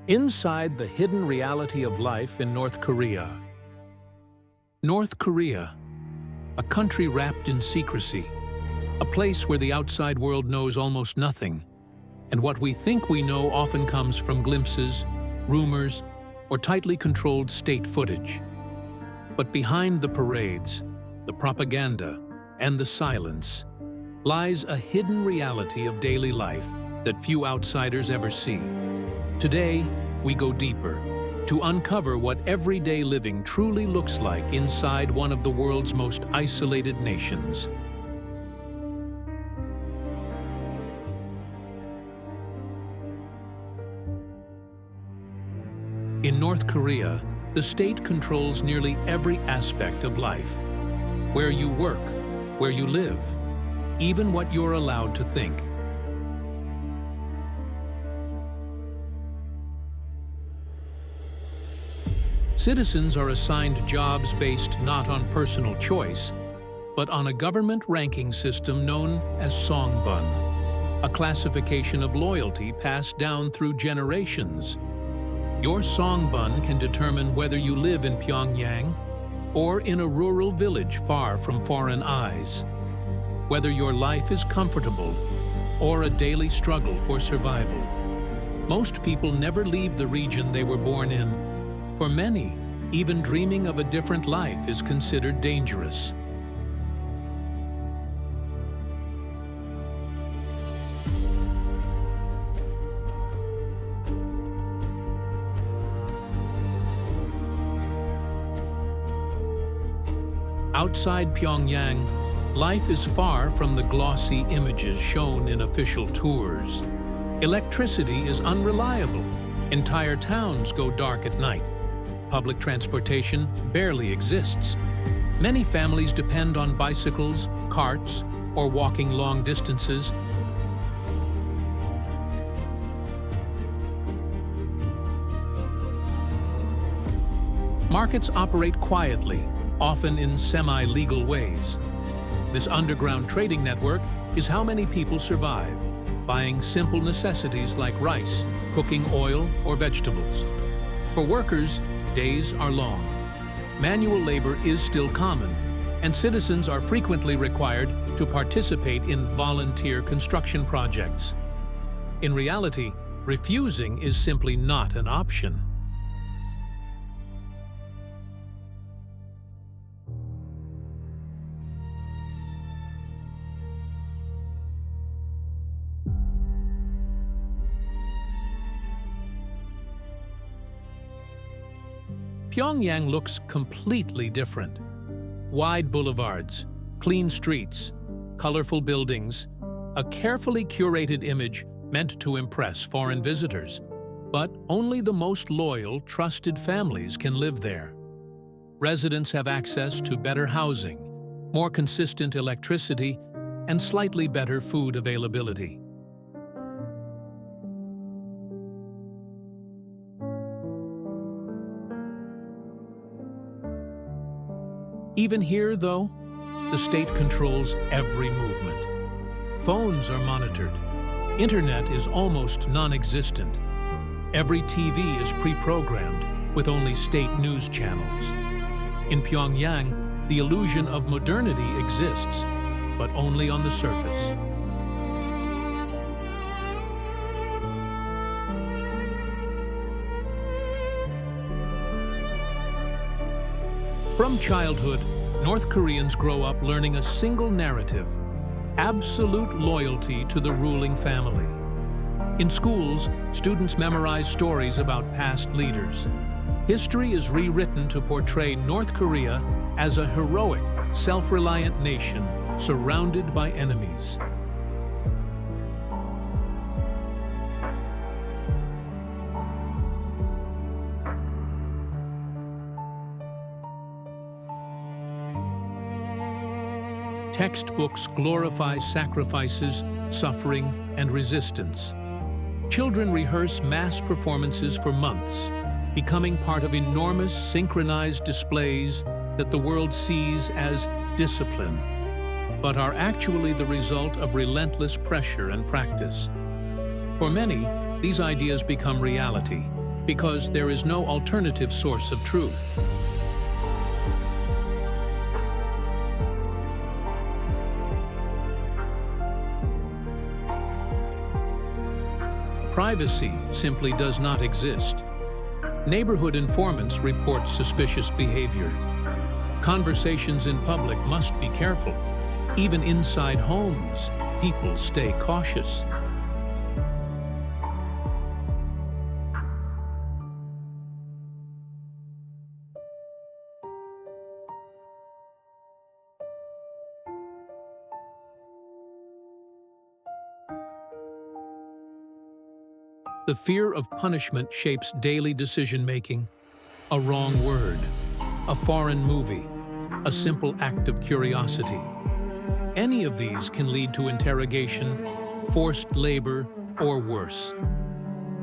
Inside the hidden reality of life in North Korea. North Korea, a country wrapped in secrecy, a place where the outside world knows almost nothing, and what we think we know often comes from glimpses, rumors, or tightly controlled state footage. But behind the parades, the propaganda, and the silence, lies a hidden reality of daily life that few outsiders ever see. Today, we go deeper to uncover what everyday living truly looks like inside one of the world's most isolated nations. In North Korea, the state controls nearly every aspect of life. Where you work, where you live, even what you're allowed to think. Citizens are assigned jobs based not on personal choice, but on a government ranking system known as songbun, a classification of loyalty passed down through generations. Your songbun can determine whether you live in Pyongyang or in a rural village far from foreign eyes, whether your life is comfortable or a daily struggle for survival. Most people never leave the region they were born in. For many, even dreaming of a different life is considered dangerous. Outside Pyongyang, life is far from the glossy images shown in official tours. Electricity is unreliable. Entire towns go dark at night. Public transportation barely exists. Many families depend on bicycles, carts, or walking long distances. Markets operate quietly, often in semi-legal ways. This underground trading network is how many people survive, buying simple necessities like rice, cooking oil, or vegetables. For workers, days are long. Manual labor is still common, and citizens are frequently required to participate in volunteer construction projects. In reality, refusing is simply not an option. Pyongyang looks completely different. Wide boulevards, clean streets, colorful buildings, a carefully curated image meant to impress foreign visitors. But only the most loyal, trusted families can live there. Residents have access to better housing, more consistent electricity, and slightly better food availability. Even here, though, the state controls every movement. Phones are monitored. Internet is almost non-existent. Every TV is pre-programmed, with only state news channels. In Pyongyang, the illusion of modernity exists, but only on the surface. From childhood, North Koreans grow up learning a single narrative: absolute loyalty to the ruling family. In schools, students memorize stories about past leaders. History is rewritten to portray North Korea as a heroic, self-reliant nation surrounded by enemies. Textbooks glorify sacrifices, suffering, and resistance. Children rehearse mass performances for months, becoming part of enormous synchronized displays that the world sees as discipline, but are actually the result of relentless pressure and practice. For many, these ideas become reality, because there is no alternative source of truth. Privacy simply does not exist. Neighborhood informants report suspicious behavior. Conversations in public must be careful. Even inside homes, people stay cautious. The fear of punishment shapes daily decision-making. A wrong word, a foreign movie, a simple act of curiosity. Any of these can lead to interrogation, forced labor, or worse.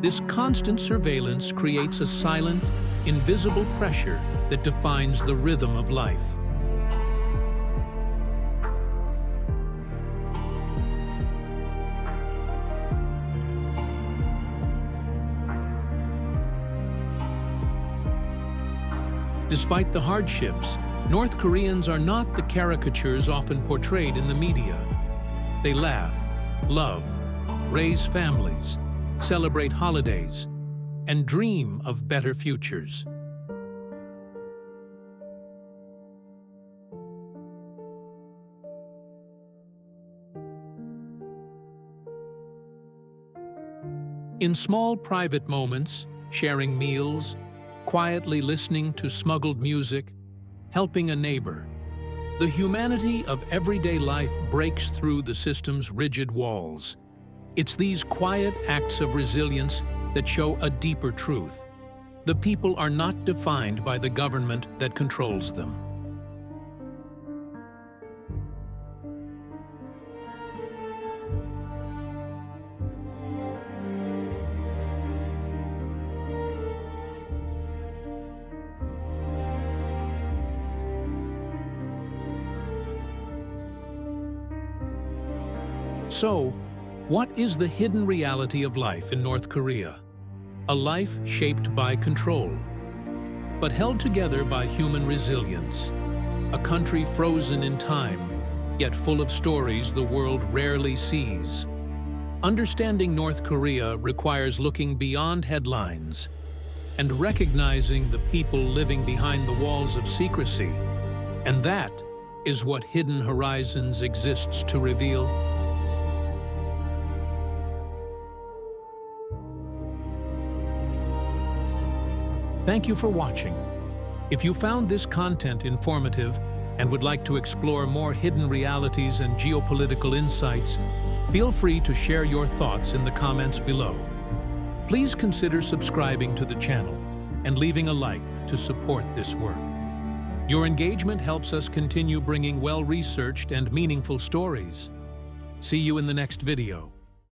This constant surveillance creates a silent, invisible pressure that defines the rhythm of life. Despite the hardships, North Koreans are not the caricatures often portrayed in the media. They laugh, love, raise families, celebrate holidays, and dream of better futures. In small private moments, sharing meals, quietly listening to smuggled music, helping a neighbor, the humanity of everyday life breaks through the system's rigid walls. It's these quiet acts of resilience that show a deeper truth. The people are not defined by the government that controls them. So, what is the hidden reality of life in North Korea? A life shaped by control, but held together by human resilience. A country frozen in time, yet full of stories the world rarely sees. Understanding North Korea requires looking beyond headlines and recognizing the people living behind the walls of secrecy. And that is what Hidden Horizons exists to reveal. Thank you for watching. If you found this content informative and would like to explore more hidden realities and geopolitical insights, feel free to share your thoughts in the comments below. Please consider subscribing to the channel and leaving a like to support this work. Your engagement helps us continue bringing well-researched and meaningful stories. See you in the next video.